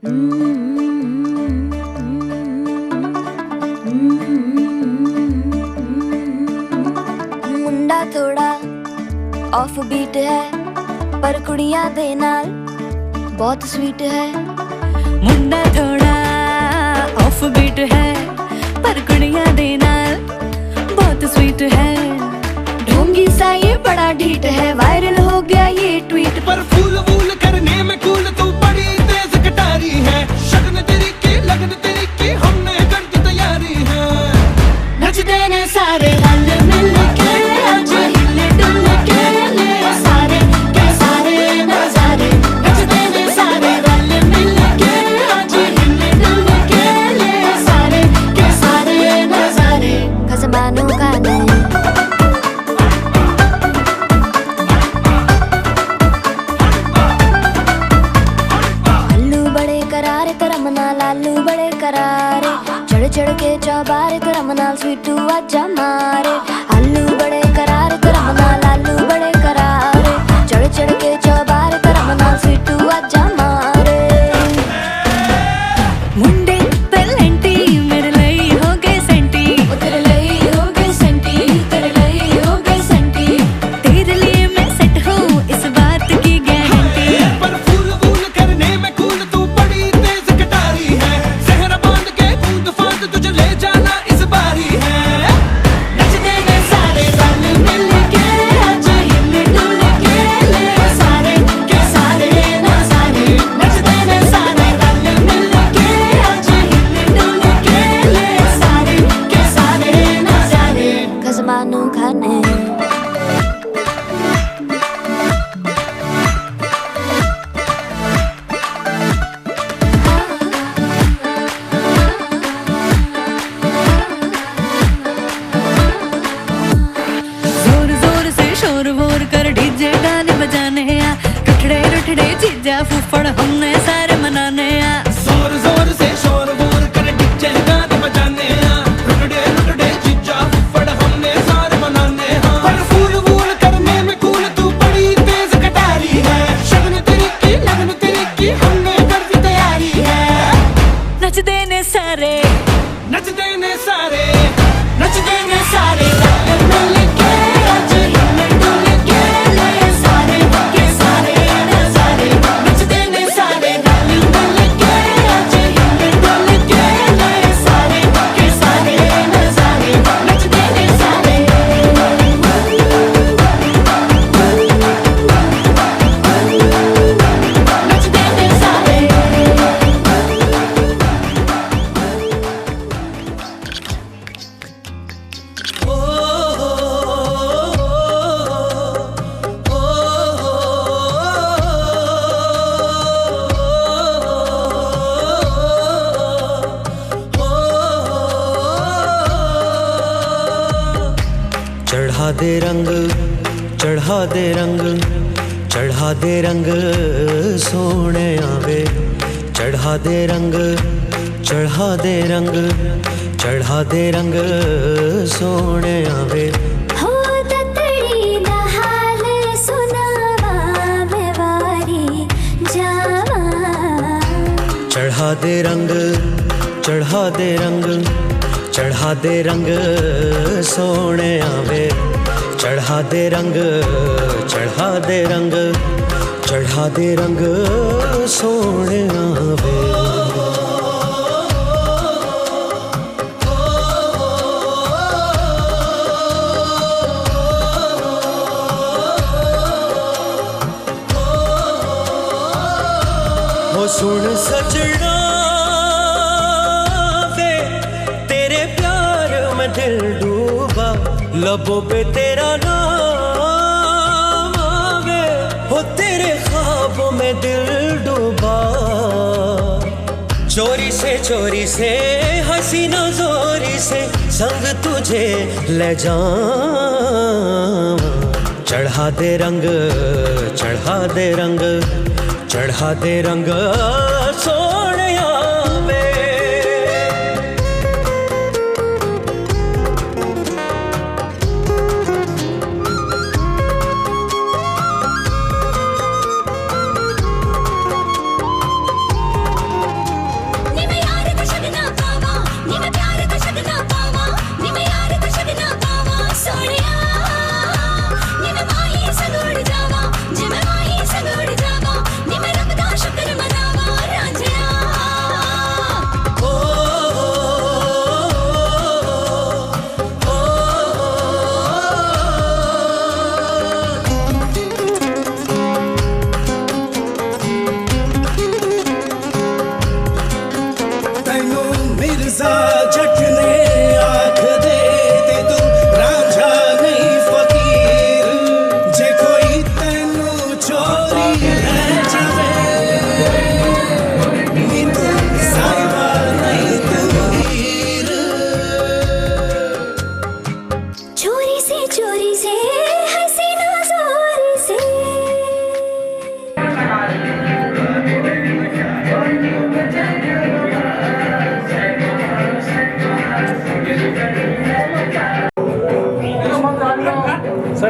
मुंडा थोड़ा off beat है पर कुड़ियां दे नाल बहुत स्वीट है। मुंडा थोड़ा ऑफ बीट है पर कुड़ियां दे नाल बहुत स्वीट है। ढोंगी सा ये बड़ा ढीठ है, वायरल हो गया ये ट्वीट। पर फूल वूल करने में कूल तू बड़ी तेज कटारी है। शगन तेरी की लगन तेरी की हमने कर दी तैयारी है। नचते ने सारे रल मिल के आज हिले डुल के ले सारे के सारे नजारे। नचते ने सारे रल मिल के आज हिले डुल के ले सारे के सारे नजारे। खसमानों का नहीं लालू बड़े करारे, चढ़ चढ़ के चौबारे करम नाल स्वीटू आजा मारे। आलू बड़े करारे करम नाल लालू बड़े करारे, चढ़ चढ़ के चौबारे करम नाल स्वीटू आजा मारे। मुंडे पलेंटी मेरे लई हो गए सेंटी, तेरे लई हो गए सेंटी, तेरे लई हो गए सेंटी। तेरे लिए मैं सेट हूँ इस बात की गारंटी। पर फूल वूल करने में कूल तू बड़ी तेज कटारी है। जहर बांध के कूद फांद तुझे ले जाना इस बारी है। नचते ने सारे रल मिल के आज हिले डुल के ले सारे के सारे नजारे। नचते ने सारे रल मिल के आज हिले डुल के ले सारे के सारे नजारे। खजमानू खाने जोर जोर से शोर वोर कर डीजे गाने बजाने आ। रुठड़े रुठड़े जीजा फूफड़ हमने सारे मनाने आ। जोर जोर से शोर वोर कर डीजे गाने बजाने हैं। रुकड़े रुकड़े जीजा फुफड़ हमने सारे मनाने हैं। पर फूल वूल करने में कूल तू बड़ी तेज कटारी है। शगन तेरी की लगन तेरी की हमने कर दी तैयारी है। नचते ने सारे नचते ने सारे नचते ने सारे रल मिल के आज हिले डुल के ले सारे के सारे नजारे। नचते ने सारे रल मिल के आज हिले डुल के ले सारे के सारे नजारे। नचते ने सारे नचते ने सारे। चढ़ा दे रंग चढ़ा दे रंग चढ़ा दे रंग सोने आवे। चढ़ा दे रंग चढ़ा दे रंग चढ़ा दे रंग सोने आवे। हो ततड़ी दा हाल सुनावा मैं वारी जावा। चढ़ा दे रंग चढ़ा दे रंग चढ़ा दे रंग सोने आवे। चढ़ा दे रंग चढ़ा दे रंग चढ़ा दे रंग सोने आवे। हो सुन सजना वे तेरे प्यार में दिल डूबा। लबों पे तेरा नाम आवे। हो तेरे ख्वाबों में दिल डूबा। चोरी से हसीना जोरी से संग तुझे ले जाऊं। चढ़ा दे रंग चढ़ा दे रंग चढ़ा दे रंग सोनिया वे।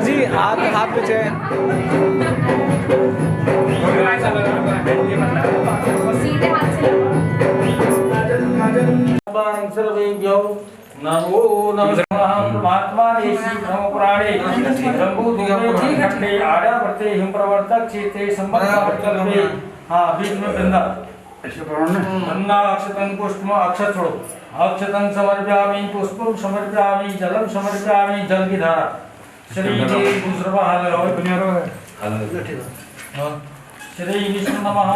जी हाथ हाथ पीछे सर्वेभ्यो नमो नमः परमात्मा देशी ब्रह्म पुराणे शंभु देवते खंडे आर्यावर्ते हिम प्रवर्तक चेते संबंधे। हाँ बीच में बंदा अन्ना अक्षतं पुष्पम अक्षत छोड़ो अक्षतं समर्पयामि पुष्पम समर्पयामि जलम समर्पयामि जल की धारा शरीर दूसरा हाल है श्री विष्णु नमः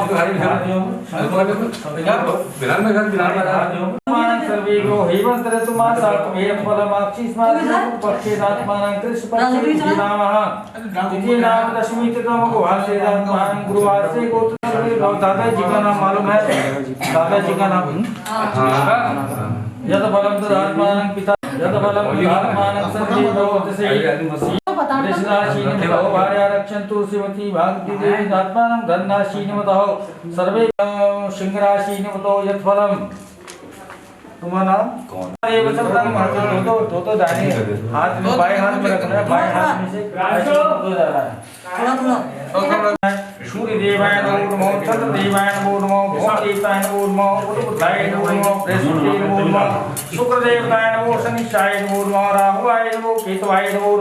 सर्वेभ्यो हेमन्तरतु मासात्मेयं फलमाक्षिस्मात् पक्षेदात्मानं कृष्णपक्षे नमः इति नाम दशमी तमको हास्यदात्मानं गुरुवासे गोत्र दादाजी का नाम मालूम है दादाजी का नाम यद फलं तदात्मानं पिता यद फलं तदात्मानं सर्वेभ्यो तस्य कृष्णाशीन भव भार्या रक्षन्तु श्रीमती भागवती देवी आत्मानं धन्नाशीन मतः सर्वे सिंहराशीन मतो यत् फलम्। तुम्हारा नाम कौन ये बच्चा बता तो दाहिने हाथ में बाएं हाथ में रखना है बाएं हाथ में से दो जा रहा है थोड़ा सूर्य देवाय नमो चंद्र देवाय नमो भूम देवताय नमो बुधाय नमो बृहस्पति नमो शुक्र देवताय नमो शनिश्चाय नमो राहुवाय नमो केतुवाय नमो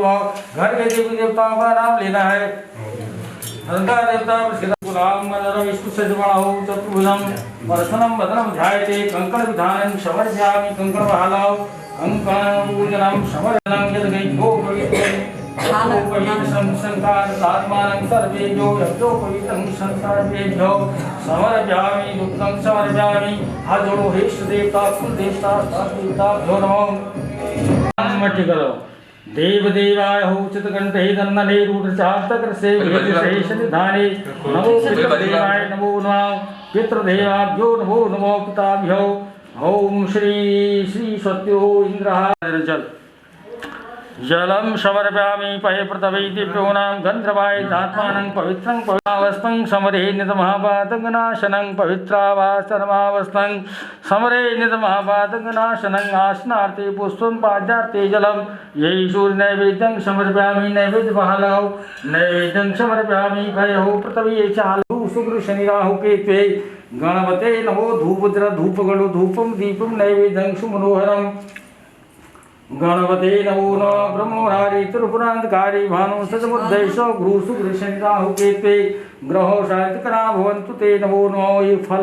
घर के देवी देवताओं का नाम लेना है। अनंता देवता गुलाम मनोरम विष्णु सजमाहो चतुर्भुजं वर्षणं वदनं ध्यायते कंकण विधानं समर्पयामि कंकण बहालाओ कंकण पूजनं समर्पणं यद्गैभो पवित्रं संस्कार आत्मानं सर्वेभ्यो यज्ञो पवित्रं संसर्वेभ्यो समर्पयामि दुग्धं समर्पयामि हाथ जोड़ो हे इष्ट देवता कुल देवता देवताभ्यो नमः। मट्टी करो देवदेवाय हो चितकंठे दन्नने रूढचास्तकृसे विहतिशेषनिधाने नमो पितृदेवाय नमो नमः पितृदेवाभ्यो नमो नमो पिताभ्यो ओम श्री श्री सत्यो इंद्रः जल जलम समर्पयामि पयप्रतवै दिव्योनां गन्धर्वाय आत्मानं पवित्रं पवित्रावस्थं समरे नितमहापातकनाशनं पवित्रावासनमावस्थं समरे नितमहापातकनाशनं आसनार्थे पुष्पं पाद्यार्थे जलं यही सूर्य नैवेद्यं समर्पयामि नैवेद्य बहालौ नैवेद्यं समर्पयामि भयहो पृथ्वी चालु शुक्र शनि राहु केतवे गणपते नमो धूपद्र धूपगणो धूपं दीपं नैवेद्यं सुमनोहरम् गणपते नमो नमः ब्रह्महारी त्रिपुरांतकारी भानु सजमुद्देशो गुरु शुक्र शनि राहु केतवे ग्रहो शांतिकरा भवन्तु ते नमो नमः ये फल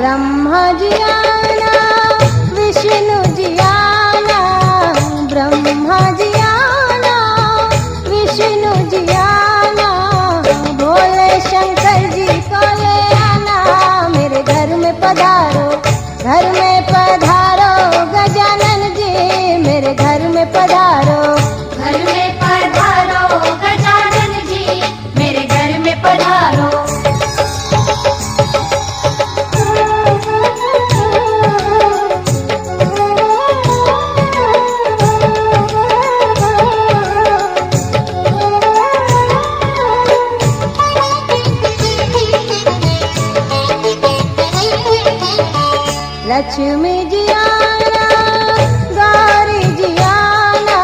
ब्रह्मा जी आना विष्णु जी आना, ब्रह्मा जी आना विष्णु जी आना, भोले शंकर जी को ले आना, मेरे घर में पधारो, घर में पधारो गजानन जी, मेरे घर में पधारो, घर में पधारो गजानन जी, मेरे घर में पधारो। लक्ष्मी जी आना गौरी जी आना,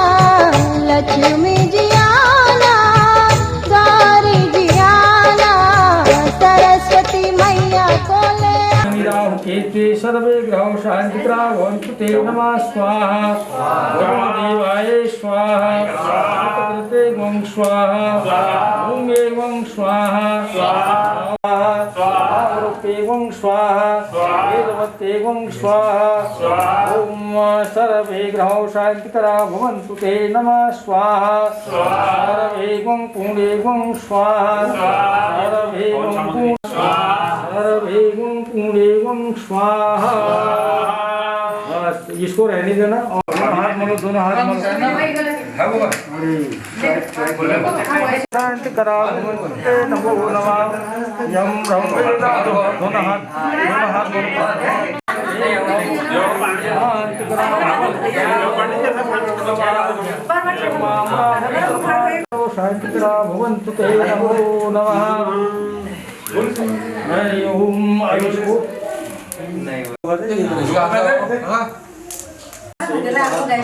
लक्ष्मी जी आना गौरी जी आना, सरस्वती मैया को ले राहु केतवे सर्वे ग्रहो शांतिकरा भवन्तु ते नमः स्वाहा, देवाय स्वाहा, प्रकृते गं स्वाहा, भूमे गं स्वाहा, रूपे गं स्वाहा, वेदवते गं स्वाहा, ओम सर्वे ग्रहो शांतिकरा भवन्तु ते नमः स्वाहा, सर्वे गं पुण्ये गं स्वाहा, सर्वे गं पुण्ये सर्वे गं पुण्ये गं स्वाहा। बस इसको रहने देना और हाथ मलो, दोनों हाथ मलो, शांति करा भवन्ते नमो नमः, यम ब्रह्म दोनों हाथ शांति करा शांति करा भवन्तु ते नमो नमः। ओम आयुष को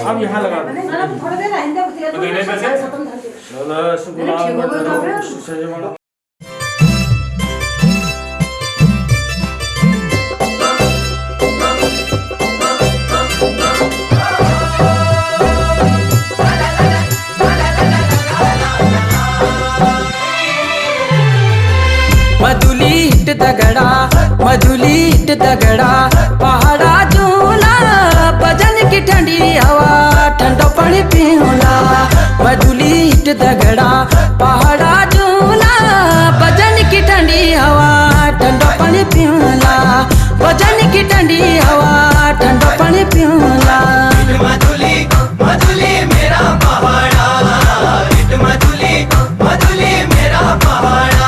अब यहाँ लगा दो। मधुलीट दगड़ा मधुलीट दगड़ा, पहाड़ा झूला भजन की ठंडी हवा, ठंडो पानी पीला। मधुलीट दगड़ा पहाड़ा झूला भजन की ठंडी हवा, ठंडो पानी पीला, भजन की ठंडी हवा, ठंडो पानी पीला। मधुली मधुली मेरा पहाड़ा, मधुली मधुली मेरा पहाड़ा।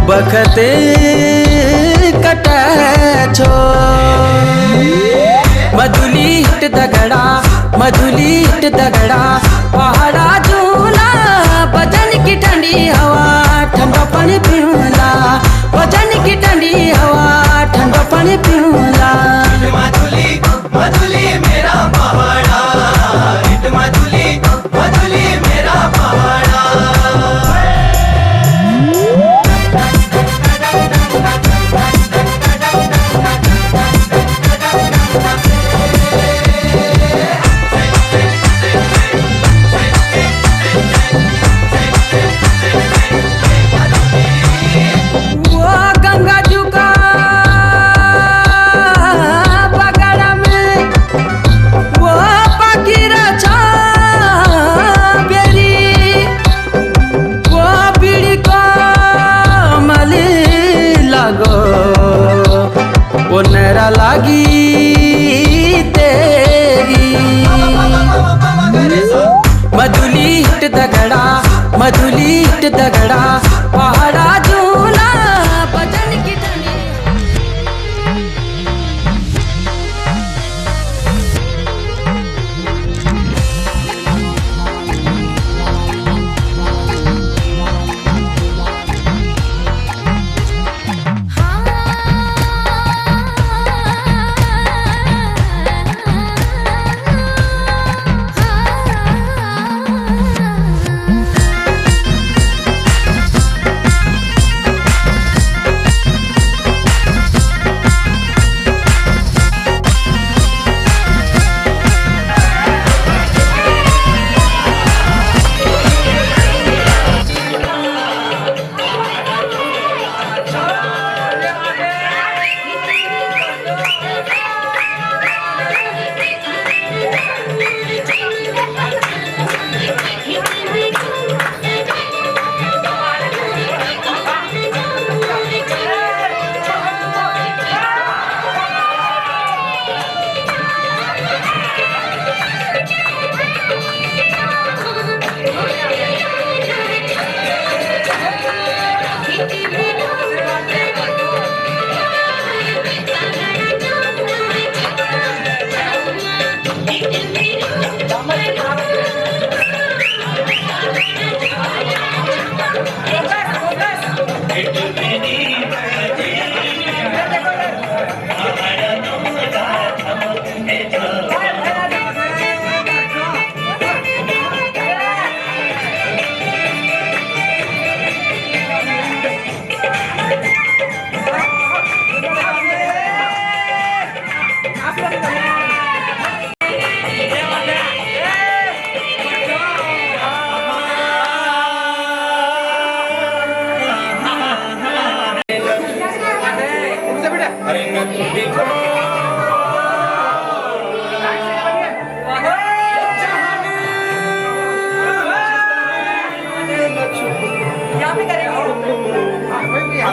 बखते कटा छो मधुलीट दगड़ा मधुलीट दगड़ा, पहाड़ा झूला भजन की ठंडी हवा, ठंडा पानी पीला, भजन की ठंडी हवा, ठंडा पानी पीला। मधुली मधुली मेरा पहाड़ा, मधुली मधुली मेरा पहाड़ा।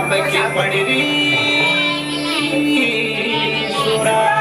सबकी पड़री सुरा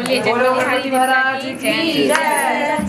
बोलिए जगदीश महाराज की जय।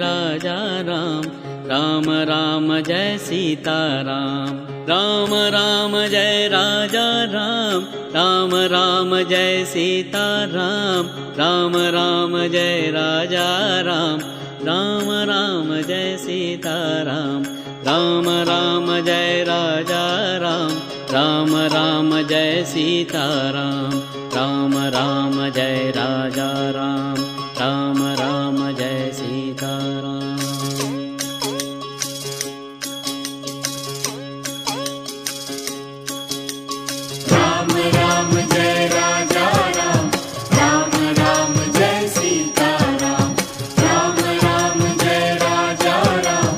राजा राम, राम राम जय सीताराम। राम राम जय राजा राम, राम राम जय सीताराम। राम राम जय राजा राम, राम राम जय सीताराम। राम राम जय राजा राम, राम राम जय सीताराम। राम राम जय राजा राम, राम राम जय सीताराम। राम राम जय राजा राम, राम राम जय सीताराम। राम राम जय राजा राम,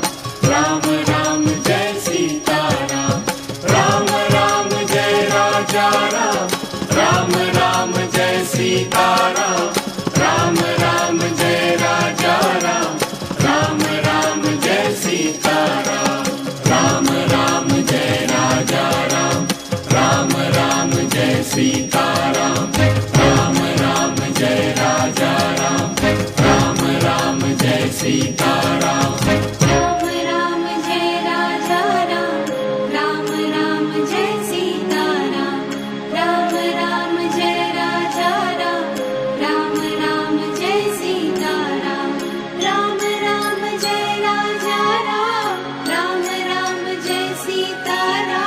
राम राम जय सीताराम। राम राम जय राजा राम, राम राम जय सीताराम। राम राम जय राजा राम, राम राम जय सीताराम। राम राम जय राजा राम, राम राम जय सीताराम। राम राम जय राजा राम, राम राम जय सीताराम। राम राम जय राजा राम, राम राम जय सीताराम। राम राम जय राजा राम, राम राम जय सीताराम। राम राम जय राजा राम, राम राम जय सीताराम।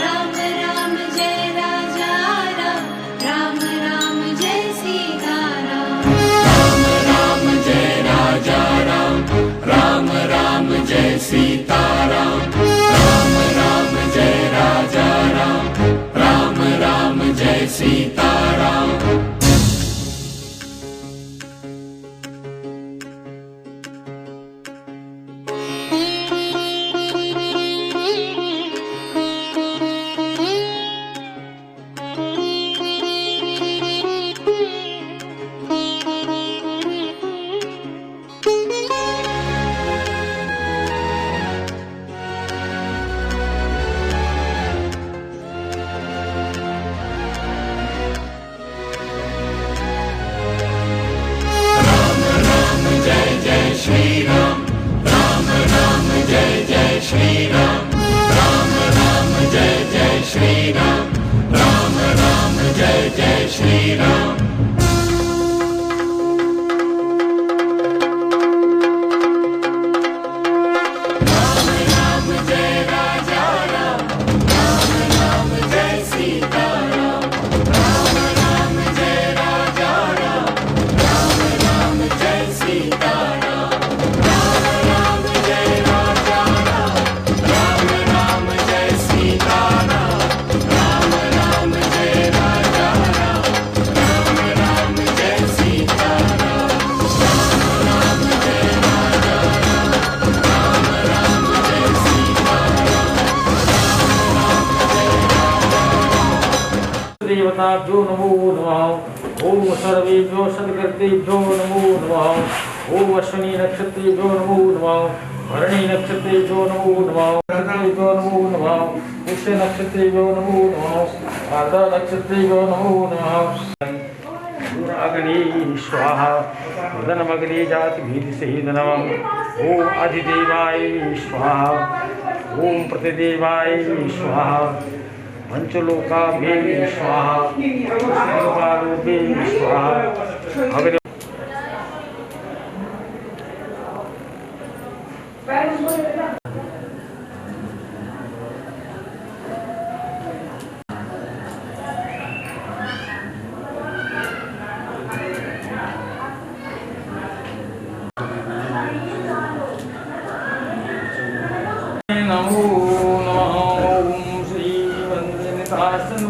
राम राम जय राजा राम, राम राम जय सीताराम। राम राम जय राजा राम, राम राम जय सीताराम। राम राम जय राजा राम, राम राम जय सीताराम। श्री राम, राम राम जय जय श्री राम। राम राम जय जय श्री राम, राम राम जय जय श्री राम। राम राम जय राजा राम, राम राम जय सीताराम। राम राम जय राजा राम, राम राम जय सीताराम। राम राम जय राजा राम, राम राम जय सीताराम। राम राम जय राजा राम, राम राम जय सीताराम। राम राम जय राजा राम, राम राम जय सीताराम। देवताभ्यो नमो नमः। ओम सर्वेभ्यो सद्गर्तेभ्यो नमो नमः। ओम अश्विनी नक्षत्रेभ्यो नमो नमः। भरणी नक्षत्रेभ्यो नमो नमः। नक्षत्रेभ्यो नमो नमः। पुष्य नक्षत्रेभ्यो नमो नमः। आर्द्रा नक्षत्रेभ्यो नमो नमः। अग्नि स्वाहा वदनमग्नि जाति भीतिसहितनमः। ओम अधिदेवाय स्वाहा, ओम प्रतिदेवाय स्वाहा। पंचलोकाभ्ये स्वाहा, सर्वकालोभ्ये स्वाहा। अग्नि नमो नमः। ओम श्री वंदनितासन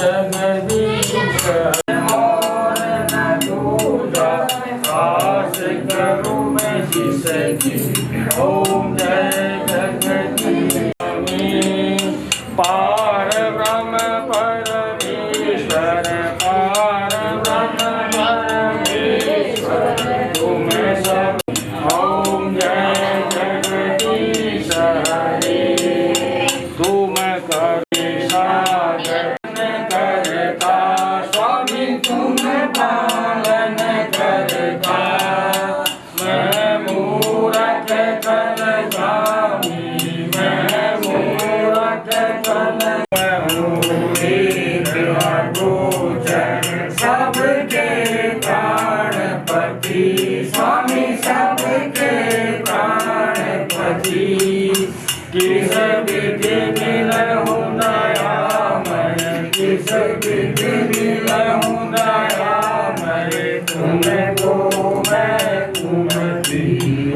जगदीश ओम जय जगदीश पार ब्रह्म परमेश्वर, पार ब्रह्म परमेश्वर तुम सब। ओम जय जगदीश हरे, तुम कभी सागर करता स्वामी, तुम पालन करता। मैं किस विधि मिलहु दयामय, किस विधि मिलहु दयामय, तुमको मैं कुमति।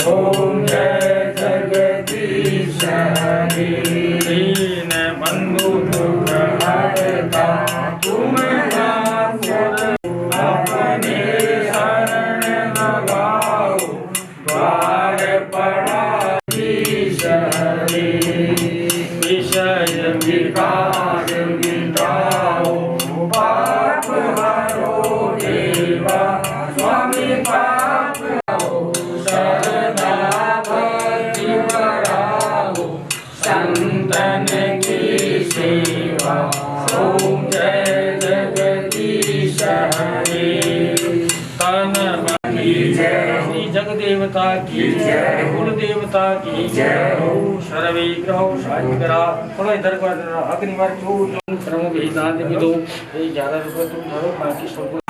ओम जय जगदीश हरि। दीन बंधु दुख हरता तुम ठाकुर, अपने शरण लगाओ द्वार पड़ा ईश हरि। विषय विकार मिटाओ पाप हरो देवा, स्वामी पाप हरो शरणा भक्ति बढ़ाओ संतन की सेवा। ओम जय जगदीश हरि। तन मन की जय, श्री जगदेवता की जय, कुल देवता की जय हो। सर्वे ग्रहो शांति करा, थोड़ा इधर को अग्नि मार क्यों श्रम वेदांत विदो। ये 11 रुपये तुम धरो, बाकी सब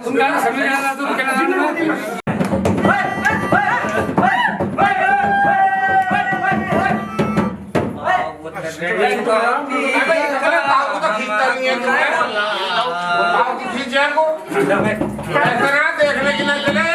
तुम गाना समझ नहीं आ रहा तो क्या गाना देखने के लिए चले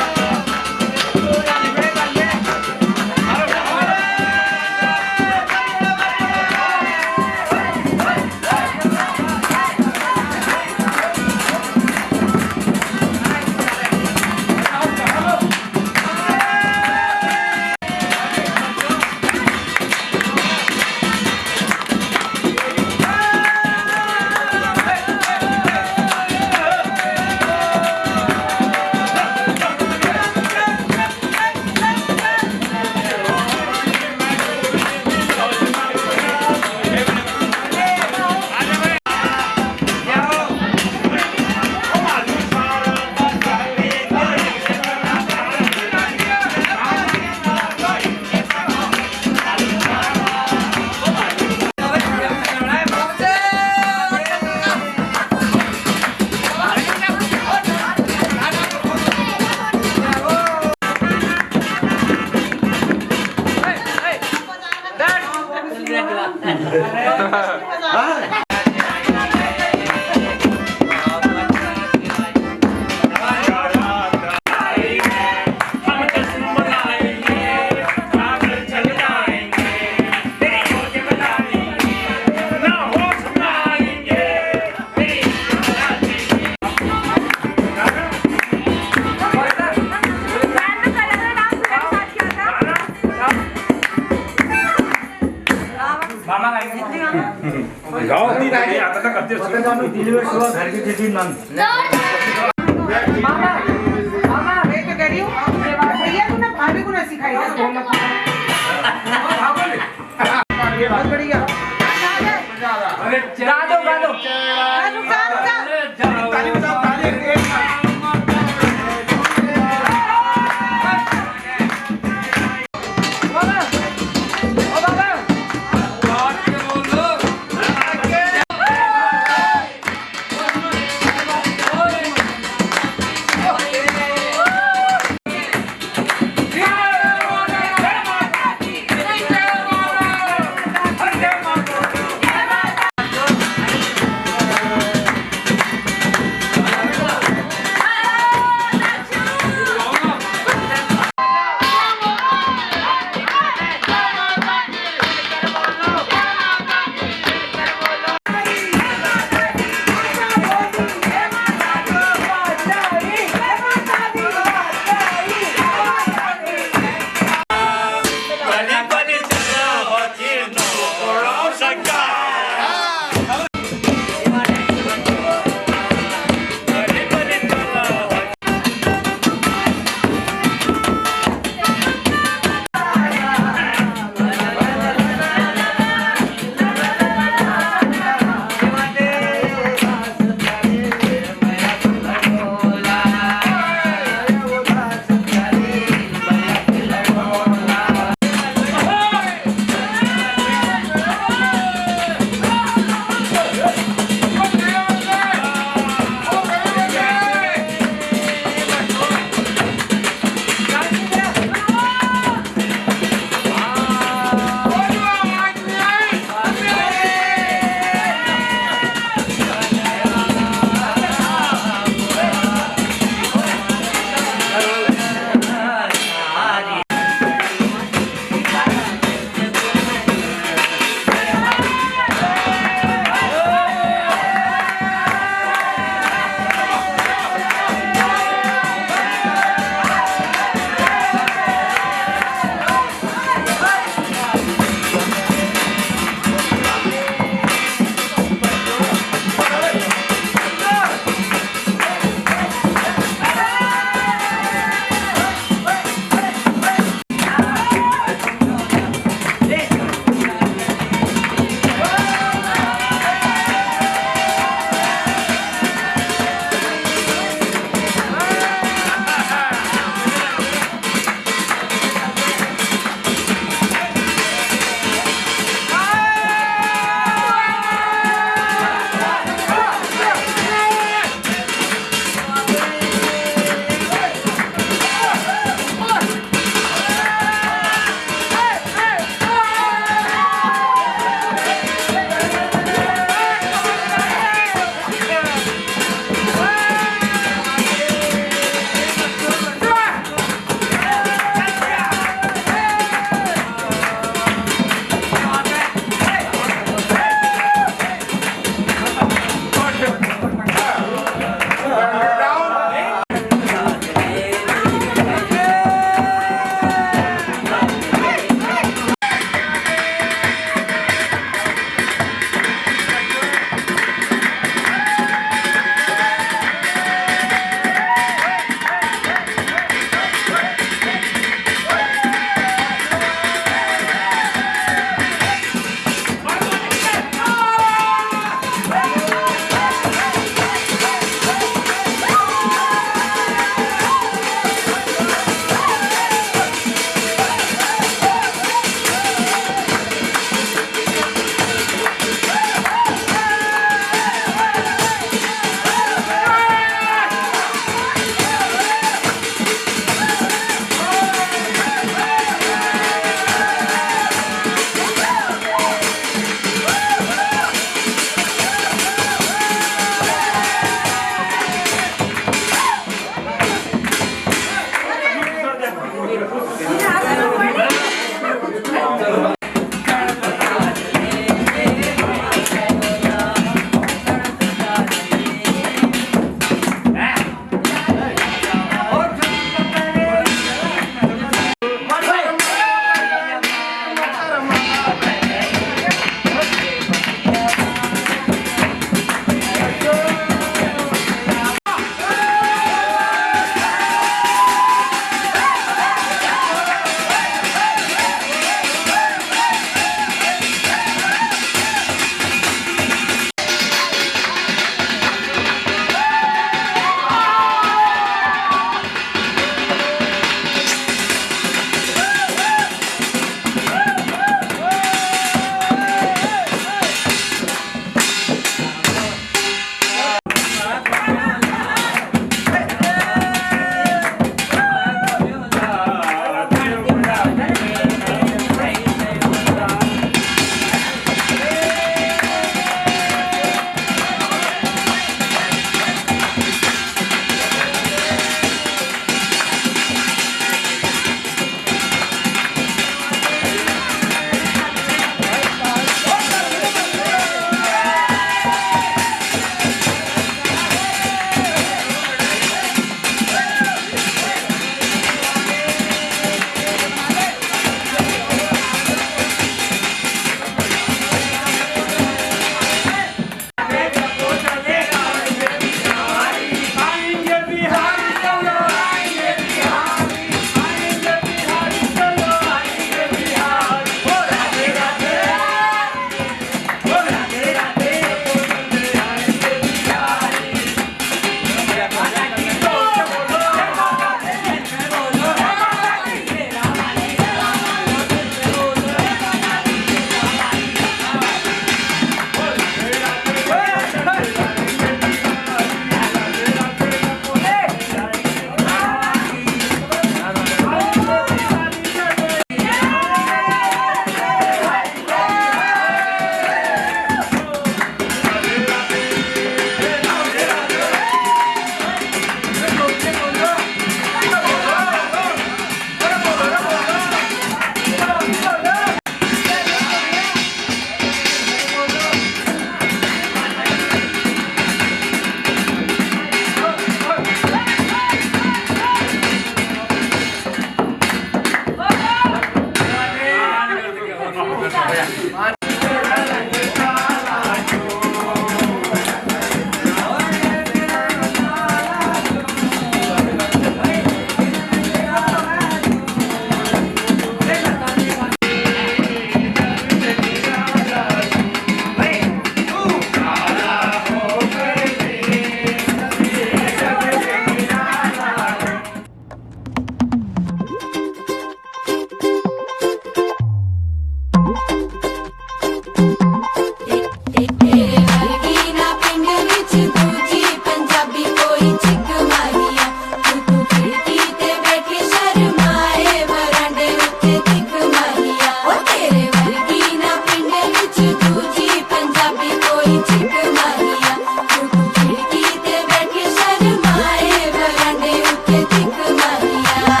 दूजी पंजाबी कोई चिक मारिया चुप खिड़की ते बैठे शर्माए बरांडे उत्ते चिक मारिया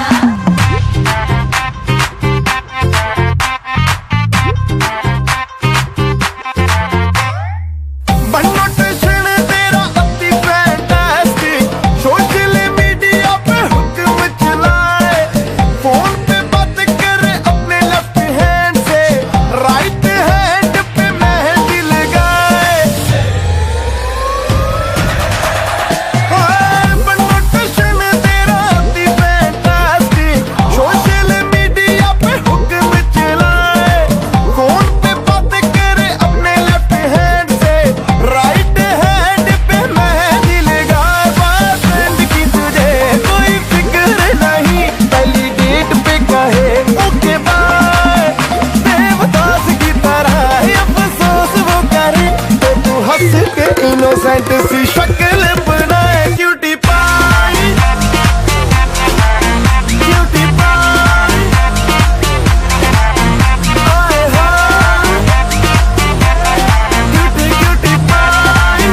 बनोटेशन तेरा अति फैंटास्टिक सोशल मीडिया पे हुक्म चलाए फोन पे बात करे अपने लेफ्ट हैंड से राइट हैंड पे मेहंदी लगाए बनोटेशन तेरा अति फैंटास्टिक सोशल मीडिया पे हुक्म चलाए फोन पे बात करे अपने लेफ्ट हैंड से राइट हैंड पे मेहंदी लगाए बॉयफ्रेंड की तुझे कोई फिक्र नहीं पहली डेट पे कहे ओके बाय देवदास की तरह अफसोस वो करे तो तू हंस के इनोसेंट सी शक्ल बनाए क्यूटी पाई क्यूटी पाई आए हाय क्यूटी क्यूटी पाई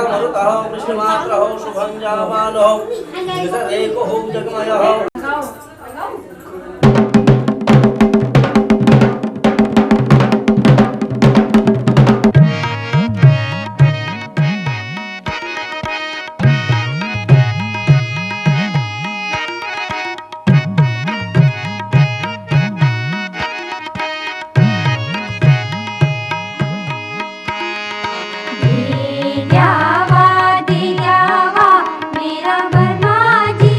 कृष्णमात्र हो शुभं जावानो एको हो जगमय हो दियावा मेरा बर्मा जी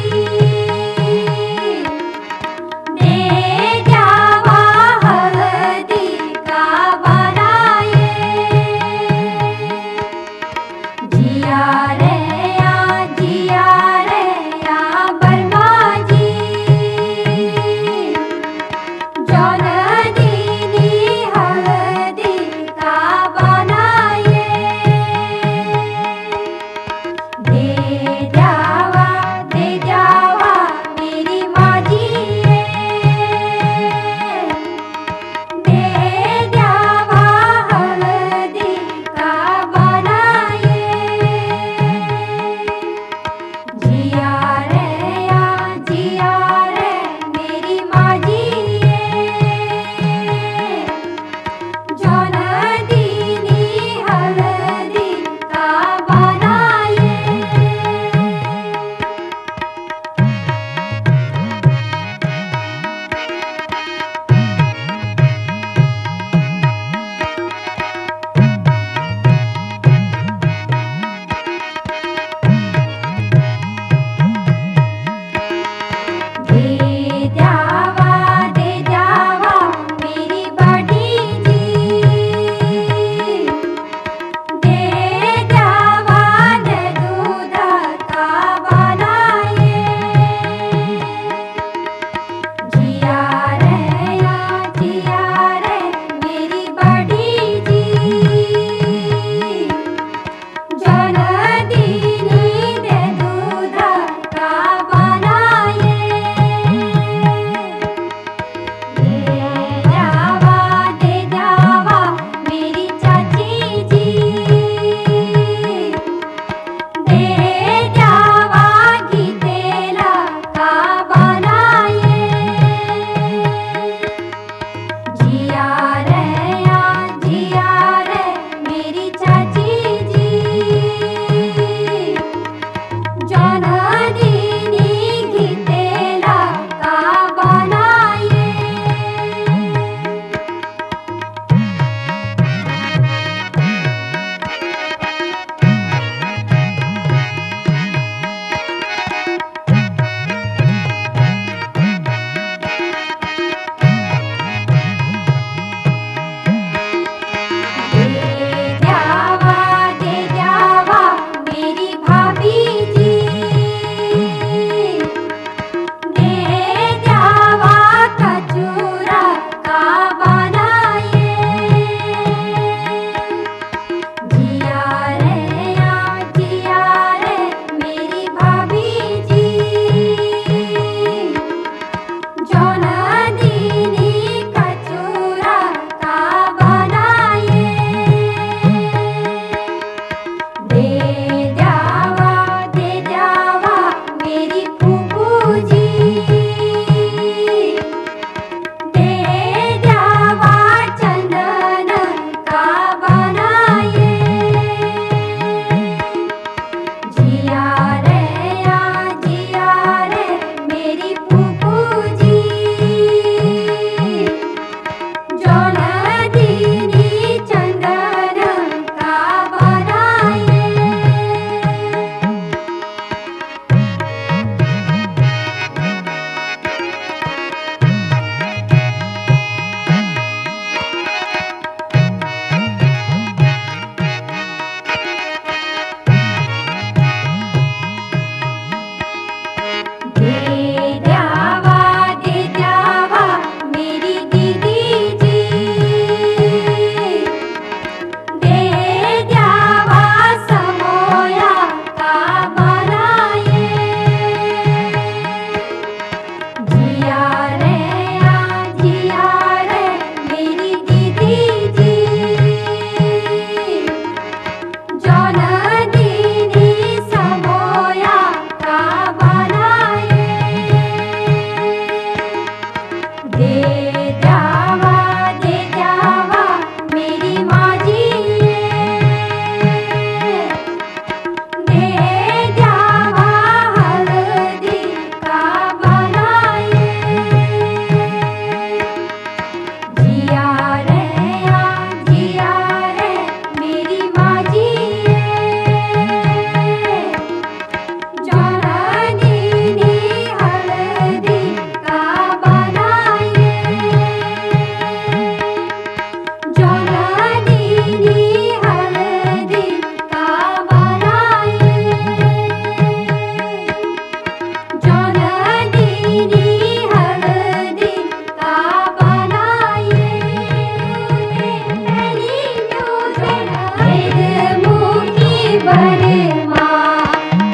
बरमा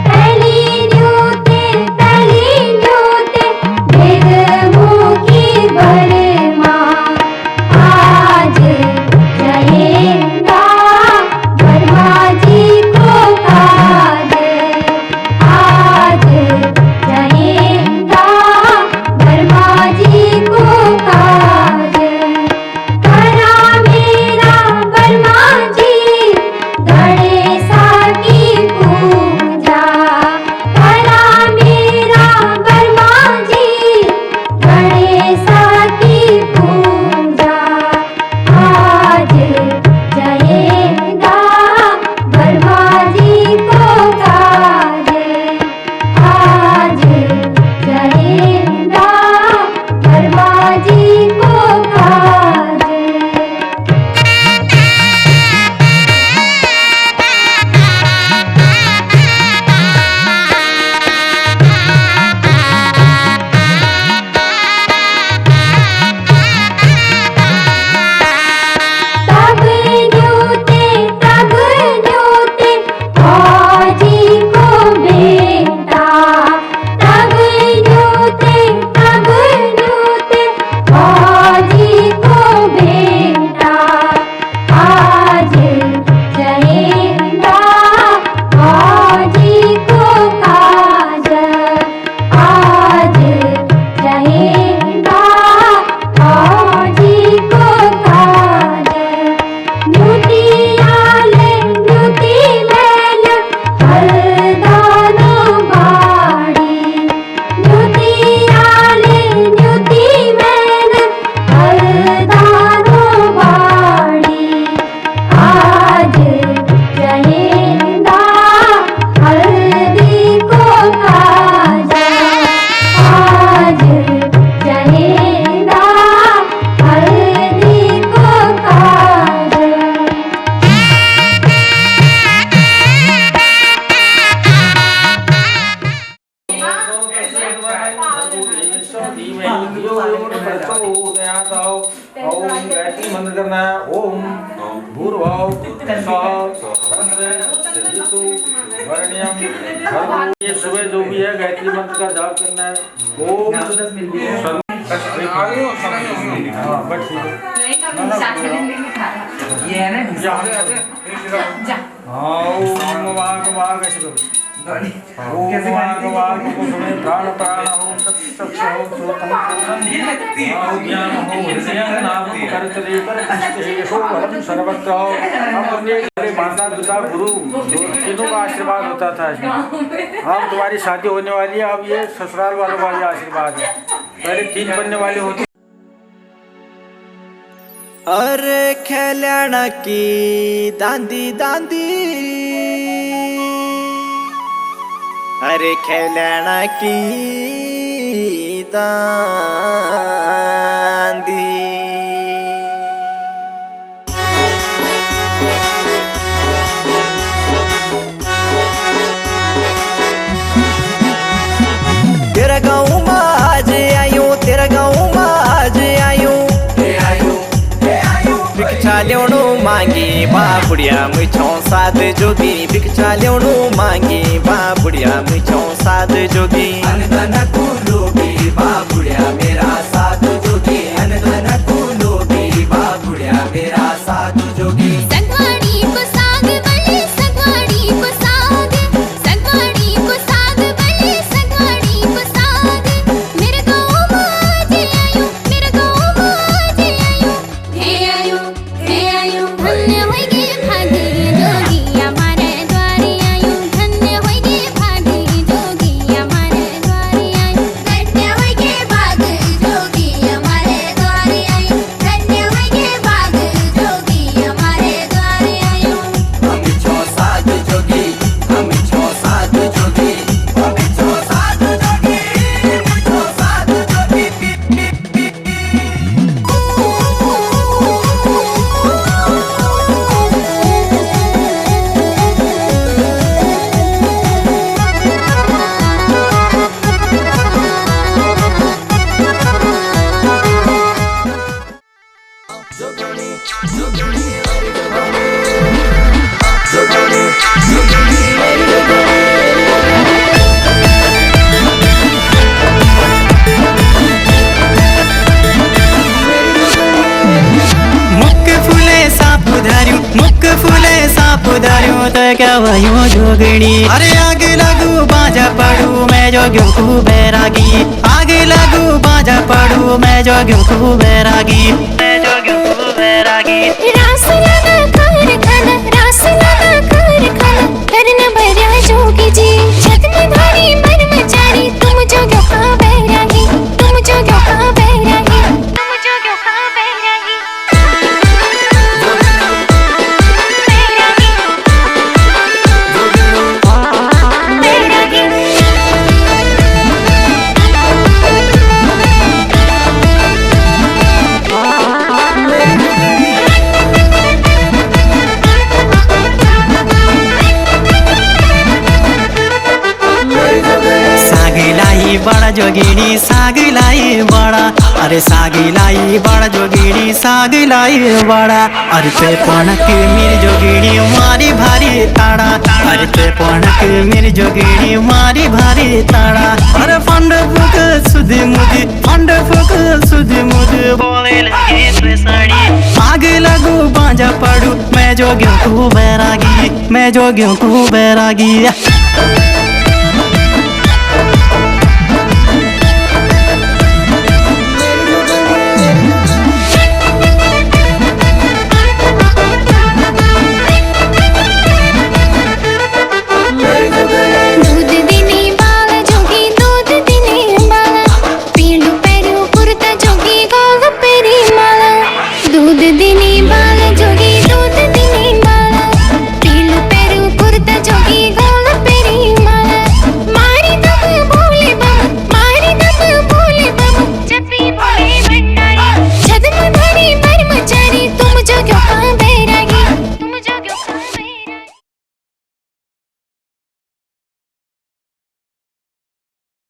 पहली न्योते भेद मुखी बरमा आज रहेगा बरमा जी को काज आज रहेगा बरमा जी को काज करा मेरा बरमा जी गणेशा की पूजा करा मेरा बरमा जी गणेशा की पूजा आज रहेगा बरमा जी को काज आज रहेगा बरमा जी को काज तब न्योते फौजी को बेटा तब न्योते फौजी को बेटा आज रहेगा फौजी को काज आज रहेगा फौजी को काज नुतियाले नुति मैल हरदानो बाड़ी नुतियाले नुति मैल हरदानो बाड़ी आज रहेगा हल्दी को काज आज रहेगा हल्दी को काज ओम गायत्री मंत्र करना है। ओम भूर्भुवः वरेण्यं ये सुबह जो भी है गायत्री मंत्र का जाप करना है। ओम बस ठीक है। ये है ना ओम वाग वाग ऐसे करो। ओम वाग वाग ओम प्राण प्राण ओम सत्सत ओम सोतम ओम ज्ञान ओम हृदय नाम करतले पर पुष्टेशो वरम सर्वत्र। हम अपने माता पिता गुरु तीनों का आशीर्वाद होता था इसमें। अब तुम्हारी शादी होने वाली है, अब ये ससुराल वालों का आशीर्वाद है। पहले 3 बनने वाले होते। अरे खेलना की दांदी दांदी अरे खेलना की दांदी तेरा गाँव में आज आयो तेरा गाँव में आज आयो भिक्षा ल्याउनु मागी बा बुढिया मैछौँ साध जोगी भिक्षा ल्याउनु मागी बा बुढिया मैछौँ साध जोगी अनधनको लोभी बा बुढिया मेरा साथ जोगी अनधनको लोभी बा बुढिया मेरा साथ जोगी सगवाड़ी को साग बले सगवाड़ी को साग सगवाड़ी को साग बले सगवाड़ी को साग मेरे गाँव में आज आयो मेरे गाँव में आज आयो हे आयो धन्य होइगे भागी जोगी हमारे द्वारे आयो धन्य होइगे भागी जोगी हमारे द्वारे आयो धन्य होइगे भागी क्या भयो जोगणी अरे आगे लागू बाजा पड़ू मैं जोग्यो को बैरागी आगे लागू बाजा पड़ू मैं जोग्यो को बैरागी मैं जोग्यो को बैरागी रास लाना खार खाना रास लाना खार खाना करना भरा जोगी जी छत में भारी ब्रह्मचारी तुम जोग्यो का बैरागी तुम जोग्यो का बैरागी तुम जोग्यो का बैरागी बड़ा जोगिनी साग लाई बड़ा अरे साग लाई बड़ा जोगिनी साग लाई बड़ा अरे पे पणक मेरी जोगिनी मारी भारी ताड़ा अरे पे पणक मेरी जोगिनी मारी भारी ताड़ा अरे फंड फुक सुधी मुदी फंड फुक सुधी मुदी बोले लगे साड़ी आगे लगू बाजा पड़ू मैं जोगियों को बैरागी मैं जोगियों को बैरागी